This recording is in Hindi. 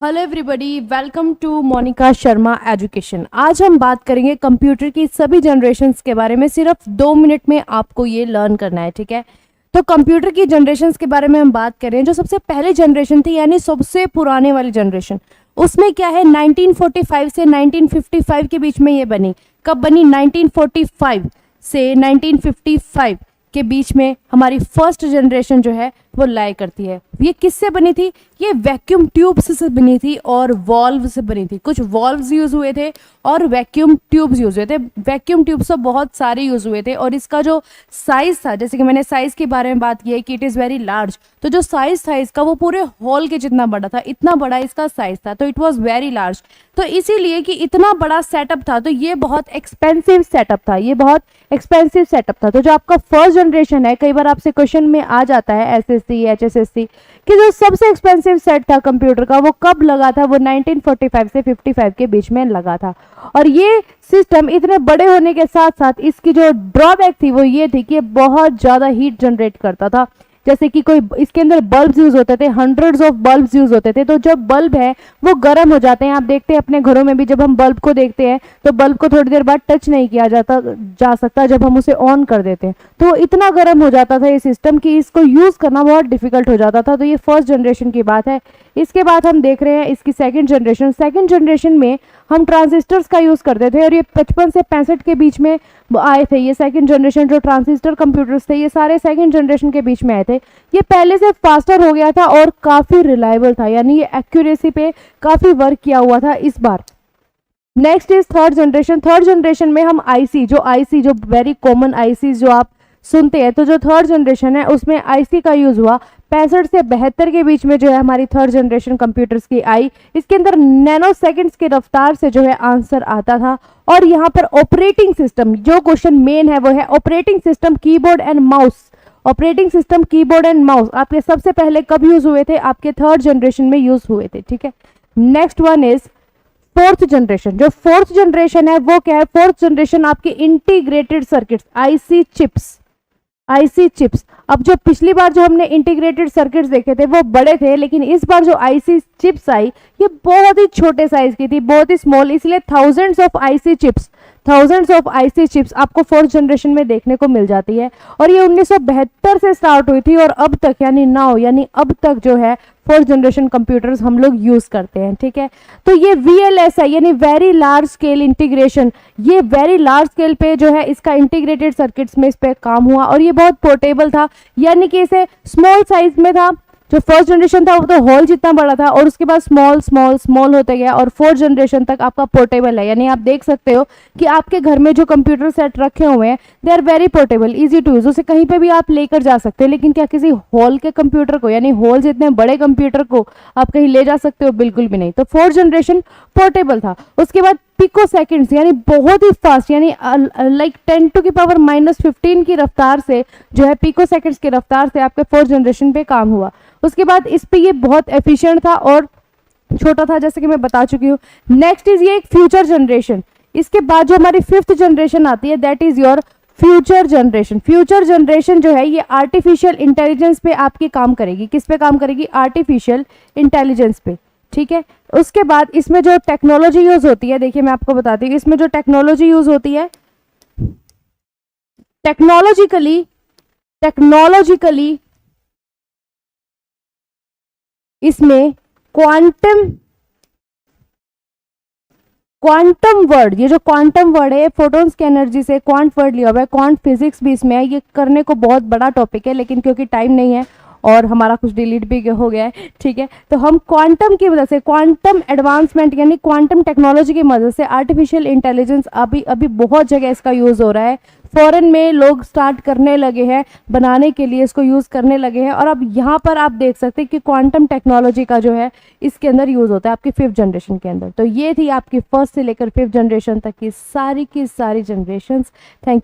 Hello everybody, welcome to Monika Sharma education. आज हम बात करेंगे कंप्यूटर की सभी जनरेशन्स के बारे में। सिर्फ 2 मिनट में आपको ये लर्न करना है, ठीक है। तो कंप्यूटर की जनरेशन्स के बारे में हम बात कर रहे हैं। जो सबसे पहली जनरेशन थी, यानी सबसे पुराने वाली जनरेशन, उसमें क्या है 1945 से 1955 के बीच में ये बनी। कब बनी? 1945 से 1955 के बीच में हमारी फर्स्ट जनरेशन जो है वो लाई करती है। ये किससे बनी थी? ये वैक्यूम ट्यूब्स से बनी थी और वॉल्व से बनी थी। कुछ वॉल्व्स यूज हुए थे और वैक्यूम ट्यूब्स यूज हुए थे। वैक्यूम ट्यूब्स तो बहुत सारे यूज हुए थे और इसका जो साइज था, जैसे कि मैंने साइज के बारे में बात की है कि इट इज़ वेरी लार्ज, तो जो साइज था इसका वो पूरे हॉल के जितना बड़ा था, इतना बड़ा इसका साइज था, तो इट वॉज वेरी लार्ज। तो इसीलिए कि इतना बड़ा सेटअप था तो ये बहुत एक्सपेंसिव सेटअप था, ये बहुत एक्सपेंसिव सेटअप था। तो जो आपका फर्स्ट जनरेशन है, कई बार आपसे क्वेश्चन में आ जाता है एसएससी एचएसएससी कि जो सबसे एक्सपेंसिव सेट था कंप्यूटर का वो कब लगा था? वो 1945 से 55 के बीच में लगा था। और ये सिस्टम इतने बड़े होने के साथ साथ इसकी जो ड्रॉबैक थी वो ये थी कि बहुत ज़्यादा हीट जनरेट करता था। जैसे कि कोई इसके अंदर बल्ब्स यूज होते थे, हंड्रेड्स ऑफ बल्ब्स यूज होते थे, तो जब बल्ब है वो गर्म हो जाते हैं। आप देखते हैं अपने घरों में भी, जब हम बल्ब को देखते हैं तो बल्ब को थोड़ी देर बाद टच नहीं किया जा सकता जब हम उसे ऑन कर देते हैं, तो इतना गर्म हो जाता था ये सिस्टम कि इसको यूज करना बहुत डिफिकल्ट हो जाता था। तो ये फर्स्ट जनरेशन की बात है। इसके बाद हम देख रहे हैं इसकी सेकेंड जनरेशन। सेकेंड जनरेशन में हम ट्रांजिस्टर्स का यूज करते थे और ये 55 से 65 के बीच में आए थे। ये सेकंड जनरेशन जो ट्रांजिस्टर कंप्यूटर्स थे ये सारे सेकंड जनरेशन के बीच में आए थे। ये पहले से फास्टर हो गया था और काफ़ी रिलायबल था, यानी ये एक्यूरेसी पे काफ़ी वर्क किया हुआ था इस बार। Next is third generation. Third generation में हम आईसी जो वेरी कॉमन आईसी जो आप सुनते हैं, तो जो थर्ड जनरेशन है उसमें आईसी का यूज हुआ। 65 से 72 के बीच में जो है हमारी थर्ड जनरेशन कंप्यूटर्स की आई। इसके अंदर नैनो सेकेंड्स की रफ्तार से जो है आंसर आता था। और यहाँ पर ऑपरेटिंग सिस्टम, जो क्वेश्चन मेन है वो है operating system, keyboard and mouse. Operating system, keyboard and mouse आपके सबसे पहले कब यूज हुए थे? आपके थर्ड जनरेशन में यूज हुए थे, ठीक है। Next one is fourth generation. जो फोर्थ जनरेशन है वो क्या है? फोर्थ जनरेशन आपके इंटीग्रेटेड सर्किट्स, आईसी चिप्स। अब जो पिछली बार जो हमने इंटीग्रेटेड सर्किट्स देखे थे वो बड़े थे, लेकिन इस बार जो आईसी चिप्स आई ये बहुत ही छोटे साइज की थी, बहुत ही स्मॉल, इसलिए थाउजेंड्स ऑफ आईसी चिप्स आपको फोर्थ जनरेशन में देखने को मिल जाती है। और ये 1972 से स्टार्ट हुई थी और अब तक यानी अब तक जो है फोर्थ जनरेशन कंप्यूटर्स हम लोग यूज करते हैं, ठीक है। तो ये VLSI यानी वेरी लार्ज स्केल इंटीग्रेशन, ये वेरी लार्ज स्केल पे जो है इसका इंटीग्रेटेड सर्किट्स में इस पे काम हुआ और ये बहुत पोर्टेबल था, यानी कि इसे स्मॉल साइज में था। जो फर्स्ट जनरेशन था वो तो हॉल जितना बड़ा था और उसके बाद स्मॉल होते गया और फोर्थ जनरेशन तक आपका पोर्टेबल है। यानी आप देख सकते हो कि आपके घर में जो कंप्यूटर सेट रखे हुए हैं they are very portable, easy to use, उसे कहीं पे भी आप लेकर जा सकते हो। लेकिन क्या किसी हॉल के कंप्यूटर को, यानी हॉल जितने बड़े कंप्यूटर को आप कहीं ले जा सकते हो? बिल्कुल भी नहीं। तो फोर्थ जनरेशन पोर्टेबल था। उसके बाद पिको सेकेंड्स यानी बहुत ही फास्ट, यानी लाइक 10⁻⁻15 की रफ्तार से जो है पिको सेकेंड्स की रफ्तार से आपके फोर्थ जनरेशन पे काम हुआ। उसके बाद इस पे ये बहुत एफिशिएंट था और छोटा था, जैसे कि मैं बता चुकी हूँ। नेक्स्ट इज ये एक फ्यूचर जनरेशन। इसके बाद जो हमारी फिफ्थ जनरेशन आती है that is your future generation. Future generation जो है ये आर्टिफिशियल इंटेलिजेंस पे आपकी काम करेगी। किस पे काम करेगी? आर्टिफिशियल इंटेलिजेंस पे, ठीक है। उसके बाद इसमें जो टेक्नोलॉजी यूज होती है, देखिए मैं आपको बताती हूँ, इसमें जो टेक्नोलॉजी यूज होती है टेक्नोलॉजिकली इसमें क्वांटम वर्ड, ये जो क्वांटम वर्ड है फोटॉन्स की एनर्जी से क्वांट वर्ड लिया हुआ है, क्वांट फिजिक्स भी इसमें है। ये करने को बहुत बड़ा टॉपिक है लेकिन क्योंकि टाइम नहीं है और हमारा कुछ डिलीट भी हो गया है, ठीक है। तो हम क्वांटम की वजह से, क्वांटम एडवांसमेंट यानी क्वांटम टेक्नोलॉजी की मदद से आर्टिफिशियल इंटेलिजेंस अभी बहुत जगह इसका यूज हो रहा है। फॉरेन में लोग स्टार्ट करने लगे हैं बनाने के लिए, इसको यूज करने लगे हैं। और अब यहाँ पर आप देख सकते हैं कि क्वांटम टेक्नोलॉजी का जो है इसके अंदर यूज होता है आपकी फिफ्थ जनरेशन के अंदर। तो ये थी आपकी फर्स्ट से लेकर फिफ्थ जनरेशन तक की सारी जनरेशन्स। Thank you.